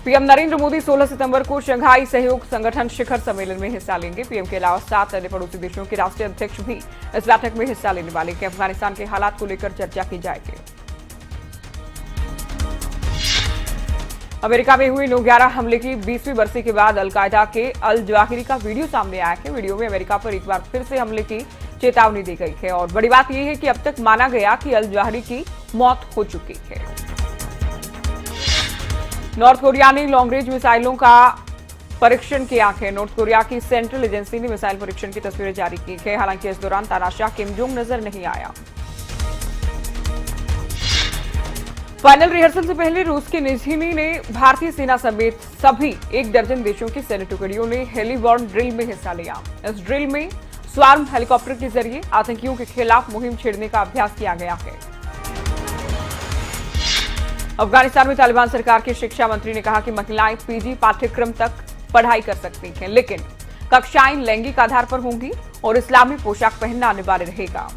PM Narendra Modi 16 सितंबर को Shanghai सहयोग संगठन शिखर सम्मेलन में हिस्सा लेंगे। पीएम के अलावा 7 अन्य पड़ोसी देशों के राष्ट्रीय अध्यक्ष भी इस बैठक में हिस्सा लेने वाले हैं। अफगानिस्तान के हालात को लेकर चर्चा की जाएगी। अमेरिका में हुई 9/11 हमले की 20वीं बरसी के बाद अलकायदा के अल जवाहिरी का वीडियो सामने आया है। वीडियो में अमेरिका पर एक बार फिर से हमले की चेतावनी दी गई है और बड़ी बात यह है कि अब तक माना गया कि अल जवाहिरी की मौत हो चुकी है। नॉर्थ कोरिया ने लॉन्ग रेंज मिसाइलों का परीक्षण किया है। नॉर्थ कोरिया की सेंट्रल एजेंसी ने मिसाइल परीक्षण की तस्वीरें जारी की है। हालांकि इस दौरान तानाशाह किम जोंग नजर नहीं आया। फाइनल रिहर्सल से पहले रूस की निजीनी ने भारतीय सेना समेत सभी 1 दर्जन देशों की सैन्य टुकड़ियों ने हेलीबॉर्न ड्रिल में हिस्सा लिया। इस ड्रिल में स्वार्म हेलीकॉप्टर के जरिए आतंकियों के खिलाफ मुहिम छेड़ने का अभ्यास किया गया है। अफगानिस्तान में तालिबान सरकार के शिक्षा मंत्री ने कहा कि महिलाएं पीजी पाठ्यक्रम तक पढ़ाई कर सकती हैं, लेकिन कक्षाएं लैंगिक आधार पर होंगी और इस्लामी पोशाक पहनना अनिवार्य रहेगा।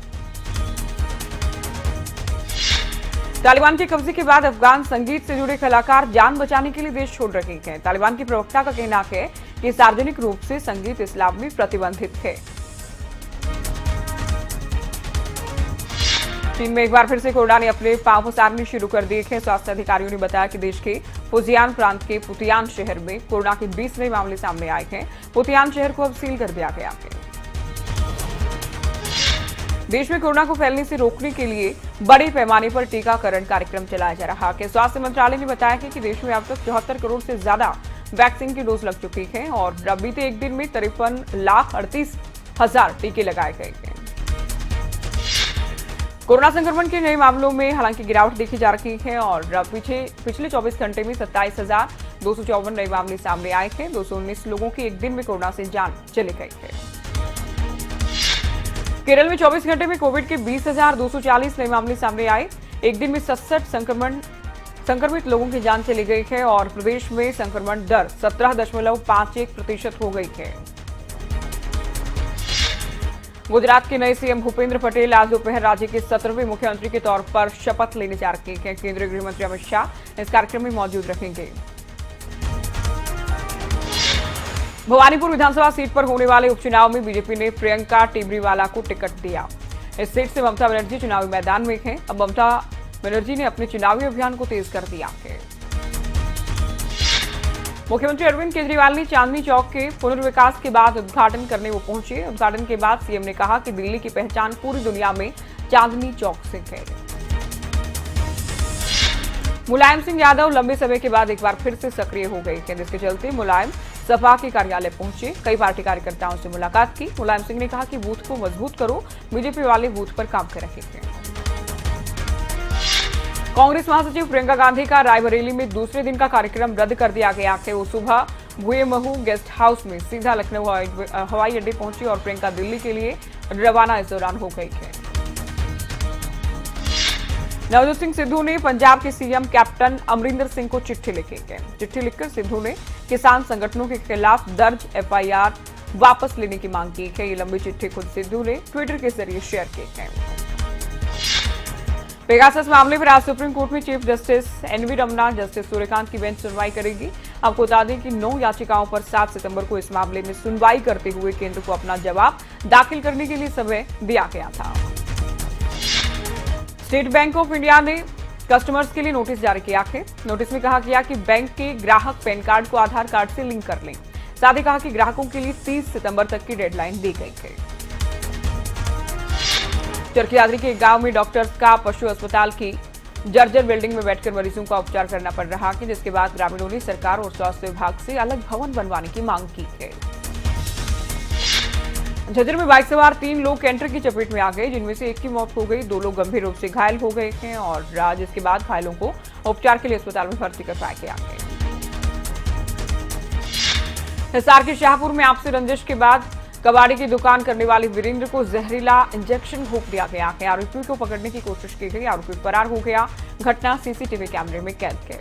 तालिबान के कब्जे के बाद अफगान संगीत से जुड़े कलाकार जान बचाने के लिए देश छोड़ रहे हैं। तालिबान की प्रवक्ता का कहना है कि सार्वजनिक रूप से संगीत इस्लाम में प्रतिबंधित है। चीन में एक बार फिर से कोरोना ने अपने पांव पसारने शुरू कर दिए हैं। स्वास्थ्य अधिकारियों ने बताया कि देश के फुजियान प्रांत के पुतियान शहर में कोरोना के 20 नए मामले सामने आए हैं। पुतियान शहर को अब सील कर दिया गया है। देश में कोरोना को फैलने से रोकने के लिए बड़े पैमाने पर टीकाकरण कार्यक्रम चलाया जा रहा है। स्वास्थ्य मंत्रालय ने बताया कि देश में अब तक 74 करोड़ से ज्यादा वैक्सीन की डोज लग चुकी है और बीते एक दिन में 53,38,000 टीके लगाए गए हैं। कोरोना संक्रमण के नए मामलों में हालांकि गिरावट देखी जा रही है और पिछले 24 घंटे में 27,254 नए मामले सामने आए हैं। 219 लोगों की एक दिन में कोरोना से जान चली गई है। केरल में 24 घंटे में कोविड के 20,240 नए मामले सामने आए। एक दिन में 67 संक्रमित लोगों की जान चली गई है और प्रदेश में संक्रमण दर 17.51% हो गई है। गुजरात के नए सीएम भूपेंद्र पटेल आज दोपहर राज्य के 17वें मुख्यमंत्री के तौर पर शपथ लेने जा रहे हैं। केंद्रीय गृह मंत्री अमित शाह इस कार्यक्रम में मौजूद रहेंगे। भवानीपुर विधानसभा सीट पर होने वाले उपचुनाव में बीजेपी ने प्रियंका टिमरीवाला को टिकट दिया। इस सीट से ममता बनर्जी चुनावी मैदान में हैं। अब ममता बनर्जी ने अपने चुनावी अभियान को तेज कर दिया है। मुख्यमंत्री अरविंद केजरीवाल ने चांदनी चौक के पुनर्विकास के बाद उद्घाटन करने वो पहुंचे। उद्घाटन के बाद सीएम ने कहा कि दिल्ली की पहचान पूरी दुनिया में चांदनी चौक से है। मुलायम सिंह यादव लंबे समय के बाद एक बार फिर से सक्रिय हो गए हैं, जिसके चलते मुलायम सपा के कार्यालय पहुंचे। कई पार्टी कार्यकर्ताओं से मुलाकात की। मुलायम सिंह ने कहा कि बूथ को मजबूत करो, बीजेपी वाले बूथ पर काम कर रहे हैं। कांग्रेस महासचिव प्रियंका गांधी का रायबरेली में दूसरे दिन का कार्यक्रम रद्द कर दिया गया है। वो सुबह भुएमहू गेस्ट हाउस में सीधा लखनऊ हवाई अड्डे पहुंची और प्रियंका दिल्ली के लिए रवाना इस दौरान हो गई है। नवजोत सिंह सिद्धू ने पंजाब के सीएम कैप्टन अमरिंदर सिंह को चिट्ठी लिखी है। चिट्ठी लिखकर सिद्धू ने किसान संगठनों के खिलाफ दर्ज एफआईआर वापस लेने की मांग की है। ये लंबी चिट्ठी खुद सिद्धू ने ट्विटर के जरिए शेयर की है। पेगासस मामले पर आज सुप्रीम कोर्ट में chief justice NV Ramana, justice Suryakant की बेंच सुनवाई करेगी। आपको बता दें कि 9 याचिकाओं पर 7 सितंबर को इस मामले में सुनवाई करते हुए केंद्र को अपना जवाब दाखिल करने के लिए समय दिया गया था। स्टेट बैंक ऑफ इंडिया ने कस्टमर्स के लिए नोटिस जारी किया है। नोटिस में कहा गया कि बैंक के ग्राहक पैन कार्ड को आधार कार्ड से लिंक कर लें। साथ ही कहा कि ग्राहकों के लिए 30 सितंबर तक की डेडलाइन दी गई है। चरखियादरी के गांव में डॉक्टर्स का पशु अस्पताल की जर्जर बिल्डिंग में बैठकर मरीजों का उपचार करना पड़ रहा है, जिसके बाद ग्रामीणों ने सरकार और स्वास्थ्य विभाग से अलग भवन बनवाने की मांग की है। झज्जर में बाइक सवार 3 लोग कैंटर की चपेट में आ गए, जिनमें से एक की मौत हो गई। 2 लोग गंभीर रूप से घायल हो गए हैं और जिसके बाद घायलों को उपचार के लिए अस्पताल में भर्ती करवाया गया है। हिसार के शाहपुर में आपसी रंजिश के बाद कबाड़ी की दुकान करने वाले वीरेंद्र को जहरीला इंजेक्शन घोंप दिया गया है। आरोपी को पकड़ने की कोशिश की गई। आरोपी फरार हो गया। घटना सीसीटीवी कैमरे में कैद है।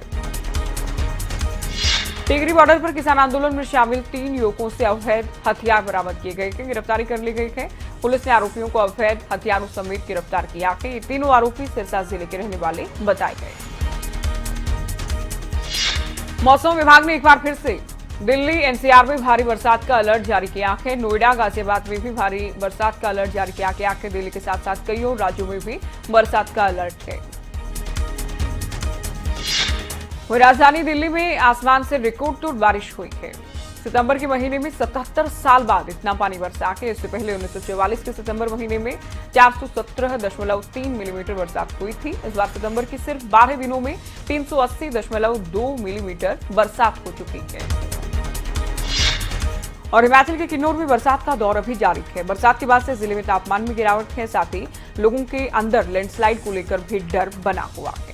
टिगरी बॉर्डर पर किसान आंदोलन में शामिल 3 युवकों से अवैध हथियार बरामद किए गए हैं। गिरफ्तारी कर ली गई है। पुलिस ने आरोपियों को अवैध हथियारों समेत गिरफ्तार किया है। ये तीनों आरोपी सिरसा जिले के रहने वाले बताए गए। मौसम विभाग ने एक बार फिर से दिल्ली एनसीआर में भारी बरसात का अलर्ट जारी किया है। नोएडा गाजियाबाद में भी भारी बरसात का अलर्ट जारी किया गया है। दिल्ली के साथ साथ कई और राज्यों में भी बरसात का अलर्ट है। वहीं राजधानी दिल्ली में आसमान से रिकॉर्ड तोड़ बारिश हुई है। सितंबर के महीने में 77 साल बाद इतना पानी बरसा है। इससे पहले 1944 के सितंबर महीने में 417.3 मिलीमीटर बरसात हुई थी। इस बार सितंबर की सिर्फ 12 दिनों में 380.2 मिलीमीटर बरसात हो चुकी है। और हिमाचल के किन्नौर में बरसात का दौर अभी जारी है। बरसात के बाद से जिले में तापमान में गिरावट है, साथ ही लोगों के अंदर लैंडस्लाइड को लेकर भी डर बना हुआ है।